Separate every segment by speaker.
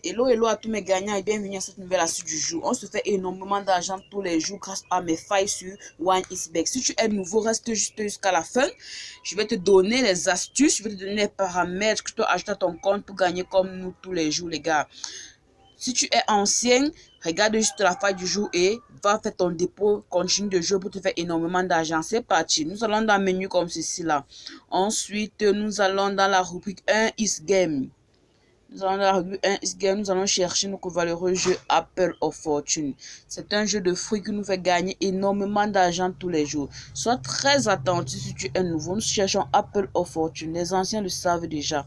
Speaker 1: Hello, hello à tous mes gagnants et bienvenue à cette nouvelle astuce du jour. On se fait énormément d'argent tous les jours grâce à mes failles sur OneXBet. Si tu es nouveau, reste juste jusqu'à la fin. Je vais te donner les astuces, je vais te donner les paramètres que tu dois ajouter à ton compte pour gagner comme nous tous les jours, les gars. Si tu es ancien, regarde juste la faille du jour et va faire ton dépôt, continue de jouer pour te faire énormément d'argent. C'est parti. Nous allons dans le menu comme ceci là. Ensuite, nous allons dans la rubrique 1 is game. Nous allons dans la rubrique 1 is game. Nous allons chercher notre valeureux jeu Apple of Fortune. C'est un jeu de fruits qui nous fait gagner énormément d'argent tous les jours. Sois très attentif si tu es nouveau. Nous cherchons Apple of Fortune. Les anciens le savent déjà.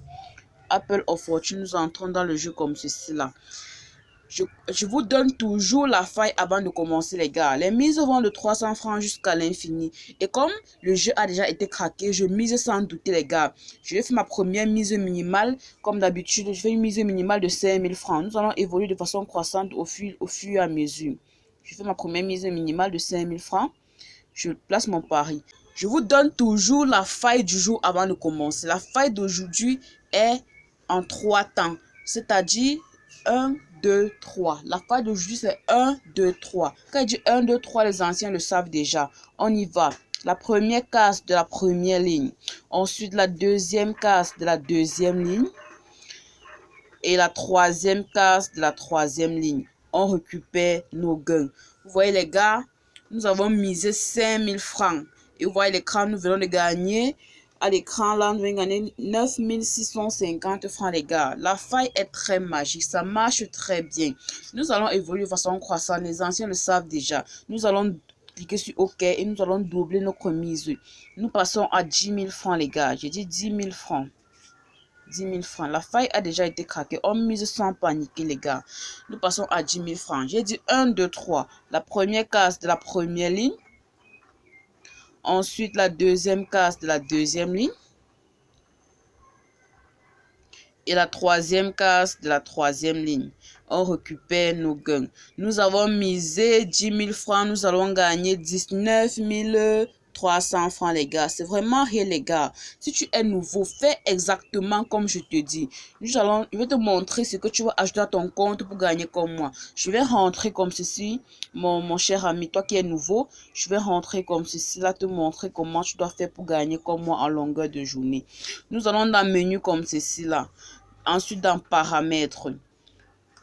Speaker 1: Apple of Fortune, nous entrons dans le jeu comme ceci là. Je vous donne toujours la faille avant de commencer, les gars. Les mises vont de 300 francs jusqu'à l'infini. Et comme le jeu a déjà été craqué, je mise sans douter, les gars. Je vais faire ma première mise minimale. Comme d'habitude, je fais une mise minimale de 5000 francs. Nous allons évoluer de façon croissante au fur et à mesure. Je fais ma première mise minimale de 5000 francs. Je place mon pari. Je vous donne toujours la faille du jour avant de commencer. La faille d'aujourd'hui est en 3 temps. C'est-à-dire 1, 2, 3. La faille d'aujourd'hui, c'est 1, 2, 3. Quand je dis 1, 2, 3, les anciens le savent déjà. On y va. La première case de la première ligne. Ensuite, la deuxième case de la deuxième ligne. Et la troisième case de la troisième ligne. On récupère nos gains. Vous voyez, les gars, nous avons misé 5000 francs. Et vous voyez l'écran, nous venons de gagner. À l'écran, là, nous venons de gagner 9650 francs, les gars. La faille est très magique. Ça marche très bien. Nous allons évoluer de façon croissante. Les anciens le savent déjà. Nous allons cliquer sur OK et nous allons doubler notre mise. Nous passons à 10 000 francs, les gars. J'ai dit 10 000 francs. 10 000 francs. La faille a déjà été craquée. On mise sans paniquer, les gars. Nous passons à 10 000 francs. J'ai dit 1, 2, 3. La première case de la première ligne. Ensuite, la deuxième case de la deuxième ligne. Et la troisième case de la troisième ligne. On récupère nos gains. Nous avons misé 10 000 francs. Nous allons gagner 19 300 francs, les gars. C'est vraiment rien, les gars. Si tu es nouveau, fais exactement comme je te dis. Je vais te montrer ce que tu vas ajouter à ton compte pour gagner comme moi. Je vais rentrer comme ceci, mon cher ami, toi qui es nouveau. Je vais rentrer comme ceci, là, te montrer comment tu dois faire pour gagner comme moi en longueur de journée. Nous allons dans le menu comme ceci, là. Ensuite, dans paramètres.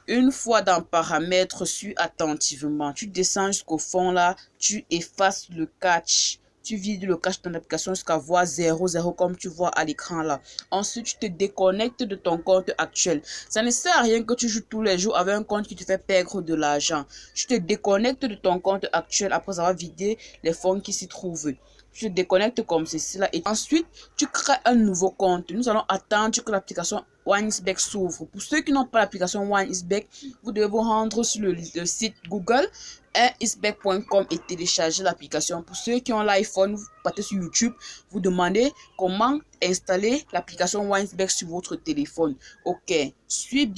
Speaker 1: Une fois dans paramètres, suis attentivement. Tu descends jusqu'au fond, là. Tu effaces le catch. Tu vides le cache de ton application jusqu'à voir 0,0 comme tu vois à l'écran là. Ensuite, tu te déconnectes de ton compte actuel. Ça ne sert à rien que tu joues tous les jours avec un compte qui te fait perdre de l'argent. Tu te déconnectes de ton compte actuel après avoir vidé les fonds qui s'y trouvent. Tu te déconnectes comme ceci là et ensuite tu crées un nouveau compte. Nous allons attendre que l'application OneXBet s'ouvre. Pour ceux qui n'ont pas l'application OneXBet, vous devez vous rendre sur le site Google 1xbet.com et télécharger l'application. Pour ceux qui ont l'iPhone, vous partez sur YouTube, vous demandez comment installer l'application OneXBet sur votre téléphone. Ok, suis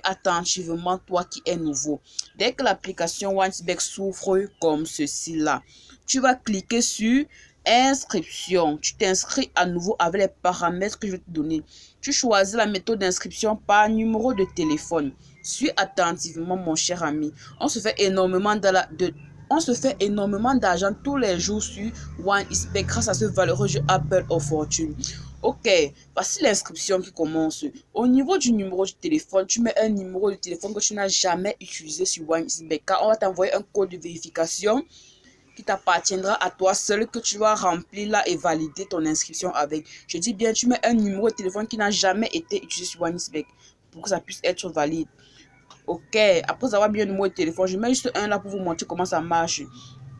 Speaker 1: attentivement toi qui es nouveau. Dès que l'application OneXBet s'ouvre comme ceci là, tu vas cliquer sur inscription. Tu t'inscris à nouveau avec les paramètres que je vais te donner. Tu choisis la méthode d'inscription par numéro de téléphone. Suis attentivement, mon cher ami. On se fait énormément d'argent tous les jours sur OneXBet grâce à ce valeureux jeu Apple of Fortune. Ok, voici l'inscription qui commence. Au niveau du numéro de téléphone, tu mets un numéro de téléphone que tu n'as jamais utilisé sur OneXBet car on va t'envoyer un code de vérification qui t'appartiendra à toi seul, que tu vas remplir là et valider ton inscription avec. Je dis bien, tu mets un numéro de téléphone qui n'a jamais été utilisé sur OneXBet pour que ça puisse être valide. Ok, après avoir mis un numéro de téléphone, je mets juste un là pour vous montrer comment ça marche.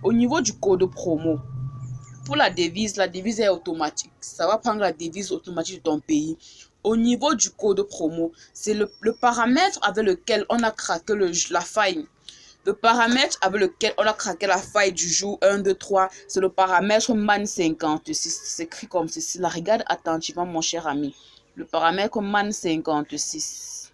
Speaker 1: Au niveau du code promo, pour la devise est automatique. Ça va prendre la devise automatique de ton pays. Au niveau du code promo, c'est le paramètre avec lequel on a craqué la faille. Le paramètre avec lequel on a craqué la faille du jour 1, 2, 3, c'est le paramètre MAN56. C'est écrit comme ceci. La regarde attentivement, mon cher ami. Le paramètre MAN56.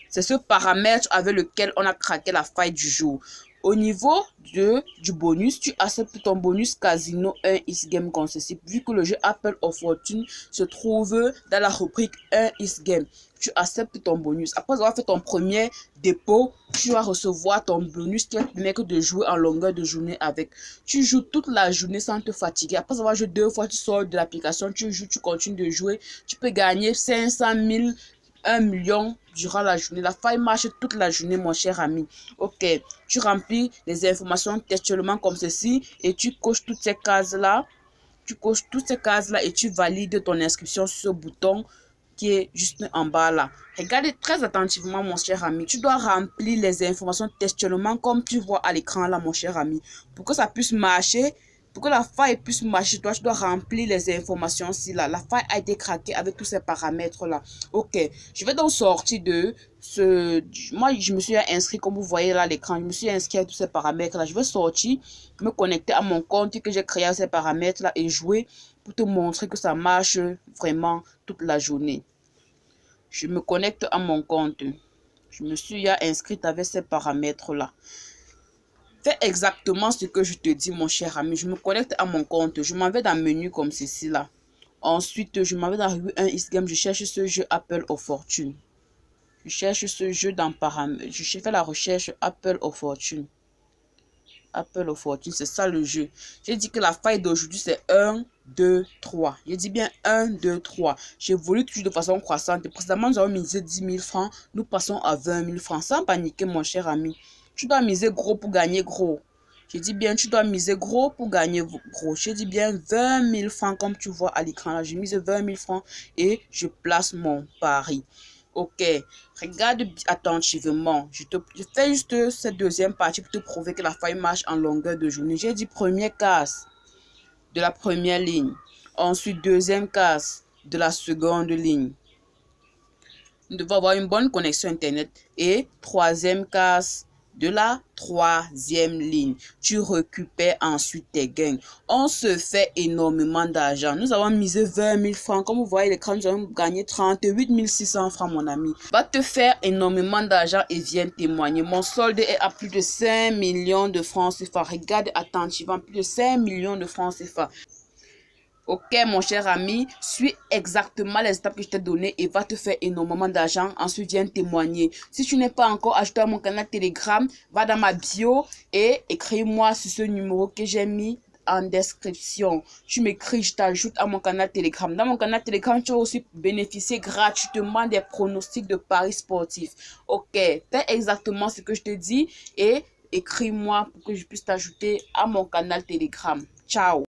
Speaker 1: C'est ce paramètre avec lequel on a craqué la faille du jour. Au niveau du bonus, tu acceptes ton bonus Casino 1 is game comme ceci. Vu que le jeu Apple of Fortune se trouve dans la rubrique 1 is game, tu acceptes ton bonus. Après avoir fait ton premier dépôt, tu vas recevoir ton bonus qui va te permettre de jouer en longueur de journée avec. Tu joues toute la journée sans te fatiguer. Après avoir joué 2 fois, tu sors de l'application, tu joues, tu continues de jouer. Tu peux gagner 500 000, 1 million durant la journée. La faille marche toute la journée, mon cher ami. Ok, tu remplis les informations textuellement comme ceci et tu coches toutes ces cases-là. Tu coches toutes ces cases-là et tu valides ton inscription sur ce bouton qui est juste en bas là. Regardez très attentivement, mon cher ami. Tu dois remplir les informations textuellement comme tu vois à l'écran là, mon cher ami. Pour que ça puisse marcher, pour que la faille puisse marcher, toi, tu dois remplir les informations ici là. La faille a été craquée avec tous ces paramètres là. Ok, je vais donc sortir de ce... Moi, je me suis inscrit, comme vous voyez là à l'écran. Je me suis inscrit à tous ces paramètres là. Je vais sortir, me connecter à mon compte que j'ai créé à ces paramètres là et jouer pour te montrer que ça marche vraiment toute la journée. Je me connecte à mon compte. Je me suis inscrite avec ces paramètres-là. Fais exactement ce que je te dis, mon cher ami. Je me connecte à mon compte. Je m'en vais dans le menu comme ceci là. Ensuite, je m'en vais dans rue 1 is game. Je cherche ce jeu Apple of Fortune. Je cherche ce jeu dans paramètres. Je fais la recherche Apple of Fortune. Apple of Fortune, c'est ça le jeu. J'ai dit que la faille d'aujourd'hui, c'est 1, 2, 3. J'ai dit bien 1, 2, 3. J'évolue toujours de façon croissante. Et précédemment, nous avons misé 10 000 francs. Nous passons à 20 000 francs. Sans paniquer, mon cher ami. Tu dois miser gros pour gagner gros. J'ai dit bien, tu dois miser gros pour gagner gros. J'ai dit bien 20 000 francs, comme tu vois à l'écran là. J'ai mis 20 000 francs et je place mon pari. Ok, regarde attentivement. Je fais juste cette deuxième partie pour te prouver que la faille marche en longueur de journée. J'ai dit première case de la première ligne. Ensuite, deuxième case de la seconde ligne. Nous devons avoir une bonne connexion Internet. Et troisième case de la troisième ligne. Tu récupères ensuite tes gains. On se fait énormément d'argent. Nous avons misé 20 000 francs. Comme vous voyez l'écran, nous avons gagné 38 600 francs, mon ami. Va te faire énormément d'argent et viens témoigner. Mon solde est à plus de 5 millions de francs CFA. Regarde attentivement, plus de 5 millions de francs CFA. Ok, mon cher ami, suis exactement les étapes que je t'ai données et va te faire énormément d'argent. Ensuite, viens témoigner. Si tu n'es pas encore ajouté à mon canal Telegram, va dans ma bio et écris-moi sur ce numéro que j'ai mis en description. Tu m'écris, je t'ajoute à mon canal Telegram. Dans mon canal Telegram, tu vas aussi bénéficier gratuitement des pronostics de paris sportifs. Ok, fais exactement ce que je te dis et écris-moi pour que je puisse t'ajouter à mon canal Telegram. Ciao.